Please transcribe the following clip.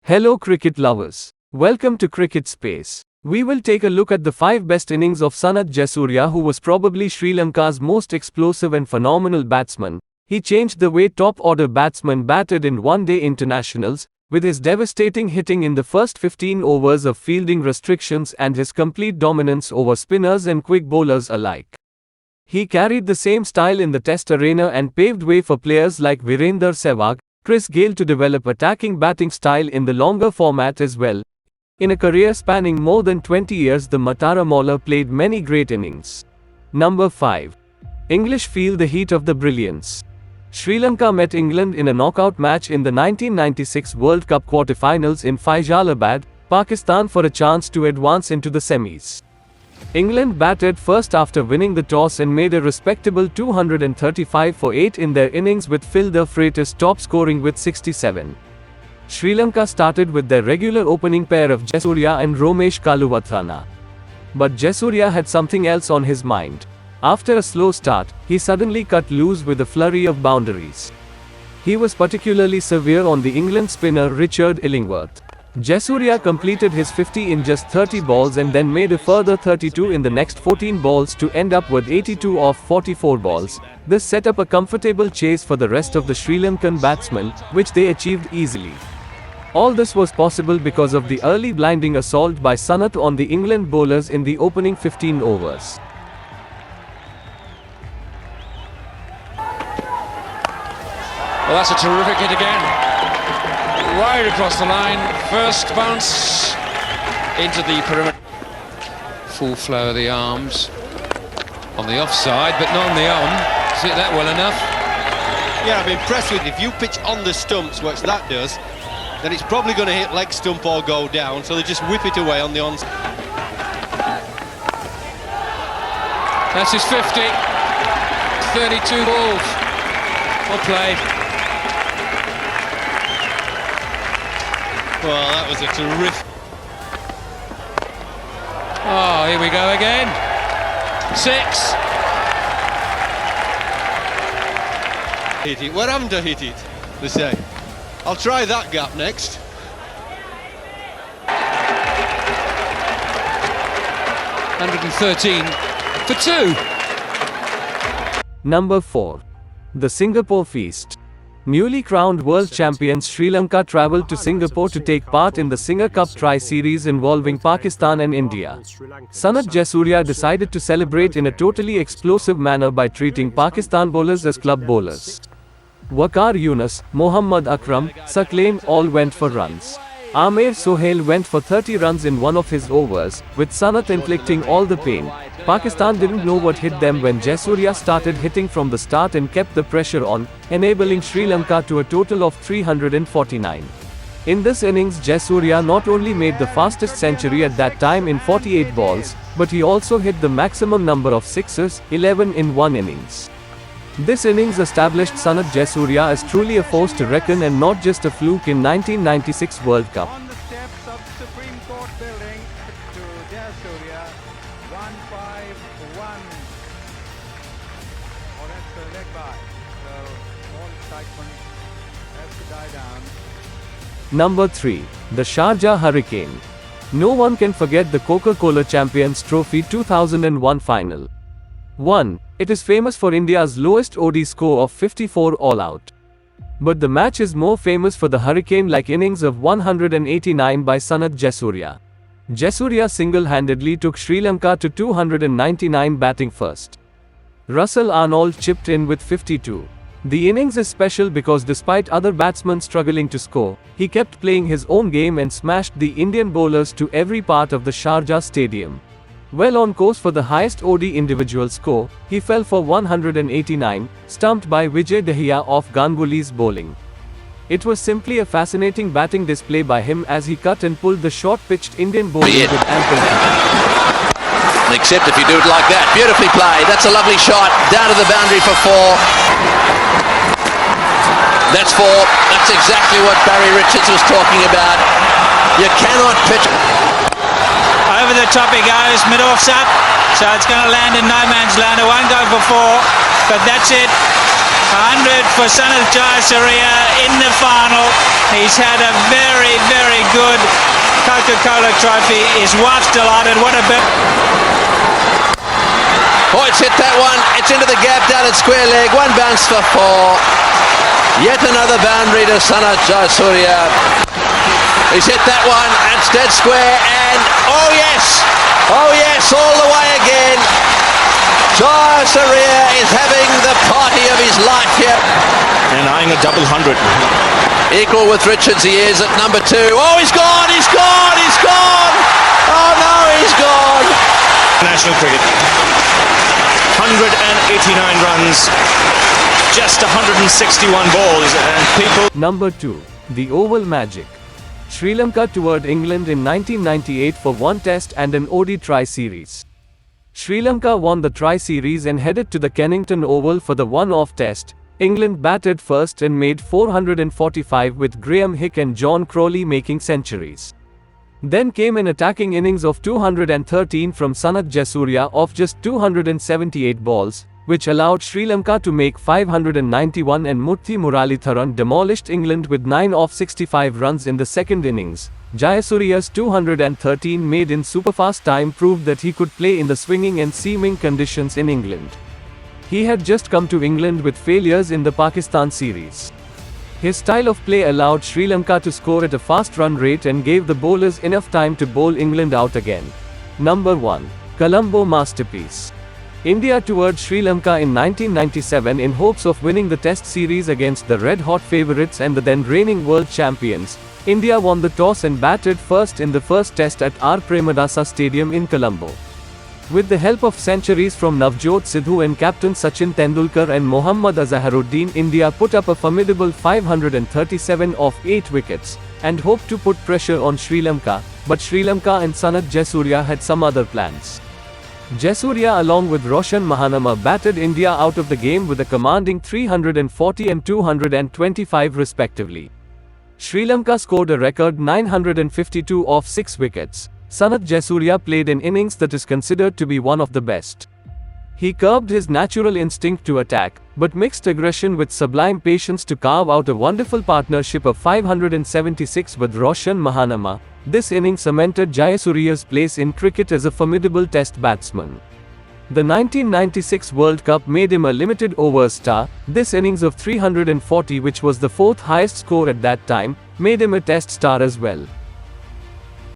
Hello cricket lovers. Welcome to Cricket Space. We will take a look at the 5 best innings of Sanath Jayasuriya, who was probably Sri Lanka's most explosive and phenomenal batsman. He changed the way top-order batsmen batted in one-day internationals, with his devastating hitting in the first 15 overs of fielding restrictions and his complete dominance over spinners and quick bowlers alike. He carried the same style in the Test arena and paved way for players like Virender Sehwag, Chris Gayle to develop attacking batting style in the longer format as well. In a career spanning more than 20 years, the Matara Mauler played many great innings. Number 5. English feel the heat of the brilliance. Sri Lanka met England in a knockout match in the 1996 World Cup quarterfinals in Faisalabad, Pakistan, for a chance to advance into the semis. England batted first after winning the toss and made a respectable 235 for 8 in their innings, with Phil de Freitas top scoring with 67. Sri Lanka started with their regular opening pair of Jayasuriya and Romesh Kaluwathrana. But Jayasuriya had something else on his mind. After a slow start, he suddenly cut loose with a flurry of boundaries. He was particularly severe on the England spinner Richard Illingworth. Jayasuriya completed his 50 in just 30 balls and then made a further 32 in the next 14 balls to end up with 82 off 44 balls. This set up a comfortable chase for the rest of the Sri Lankan batsmen, which they achieved easily. All this was possible because of the early blinding assault by Sanath on the England bowlers in the opening 15 overs. Well, that's a terrific hit again. Right across the line. First bounce into the perimeter. Full flow of the arms. On the offside, but not on the on. Hit that well enough. Yeah, I'm impressed with it. If you pitch on the stumps, which that does, then it's probably going to hit leg stump or go down, so they just whip it away on the onside. That's his 50. 32 balls. Well played. Well, that was a terrific... Oh, here we go again. 6. Hit it. Where haven't I hit it? They say. I'll try that gap next. $113 for 2. Number 4. The Singapore Feast. Newly crowned world champions Sri Lanka travelled to Singapore to take part in the Singer Cup Tri-Series involving Pakistan and India. Sanath Jayasuriya decided to celebrate in a totally explosive manner by treating Pakistan bowlers as club bowlers. Waqar Yunus, Mohammad Akram, Saklain all went for runs. Amir Sohail went for 30 runs in one of his overs, with Sanath inflicting all the pain. Pakistan didn't know what hit them when Jayasuriya started hitting from the start and kept the pressure on, enabling Sri Lanka to a total of 349. In this innings, Jayasuriya not only made the fastest century at that time in 48 balls, but he also hit the maximum number of sixes, 11 in one innings. This innings established Sanath Jayasuriya as truly a force to reckon and not just a fluke in 1996 World Cup. On the steps of the Supreme Court building to Jayasuriya, 151. Oh, that's a leg by. So all excitement has to die down. Number 3. The Sharjah Hurricane. No one can forget the Coca-Cola Champions Trophy 2001 final. 1. It is famous for India's lowest ODI score of 54 all-out. But the match is more famous for the hurricane-like innings of 189 by Sanath Jayasuriya. Jayasuriya single-handedly took Sri Lanka to 299 batting first. Russell Arnold chipped in with 52. The innings is special because despite other batsmen struggling to score, he kept playing his own game and smashed the Indian bowlers to every part of the Sharjah stadium. Well on course for the highest OD individual score, he fell for 189, stumped by Vijay Dahiya off Ganguly's bowling. It was simply a fascinating batting display by him as he cut and pulled the short-pitched Indian bowling with ample time. Except if you do it like that. Beautifully played. That's a lovely shot. Down to the boundary for 4. That's 4. That's exactly what Barry Richards was talking about. You cannot pitch... Over the top he goes, mid-off's up, so it's going to land in no man's land. It won't go for 4, but that's it. 100 for Sanath Jayasuriya in the final. He's had a very, very good Coca-Cola trophy. His wife's delighted. What a bit. Hoyt's hit that one. It's into the gap down at square leg. One bounce for four. Yet another boundary to Sanath Jayasuriya. He's hit that one. It's dead square. And oh yes, all the way again. Jayasuriya is having the party of his life here. And eyeing a double 100. Equal with Richards, he is at number 2. Oh, he's gone! Oh no, he's gone! National cricket. 189 runs, just 161 balls, and people. Number 2. The Oval Magic. Sri Lanka toured England in 1998 for one test and an ODI tri-series. Sri Lanka won the tri-series and headed to the Kennington Oval for the one-off test. England batted first and made 445 with Graham Hick and John Crowley making centuries. Then came an attacking innings of 213 from Sanath Jayasuriya off just 278 balls, which allowed Sri Lanka to make 591 and Murthy Muralitharan demolished England with 9 off 65 runs in the second innings. Jayasuriya's 213 made in superfast time proved that he could play in the swinging and seaming conditions in England. He had just come to England with failures in the Pakistan series. His style of play allowed Sri Lanka to score at a fast run rate and gave the bowlers enough time to bowl England out again. Number 1. Colombo masterpiece. India toured Sri Lanka in 1997 in hopes of winning the test series against the red-hot favourites and the then reigning world champions. India won the toss and batted first in the first test at R. Premadasa Stadium in Colombo. With the help of centuries from Navjot Sidhu and captain Sachin Tendulkar and Mohammad Azharuddin, India put up a formidable 537 off 8 wickets, and hoped to put pressure on Sri Lanka, but Sri Lanka and Sanath Jayasuriya had some other plans. Jayasuriya along with Roshan Mahanama batted India out of the game with a commanding 340 and 225 respectively. Sri Lanka scored a record 952 off 6 wickets. Sanath Jayasuriya played an innings that is considered to be one of the best. He curbed his natural instinct to attack, but mixed aggression with sublime patience to carve out a wonderful partnership of 576 with Roshan Mahanama. This innings cemented Jayasuriya's place in cricket as a formidable test batsman. The 1996 World Cup made him a limited overs star. This innings of 340, which was the 4th highest score at that time, made him a test star as well.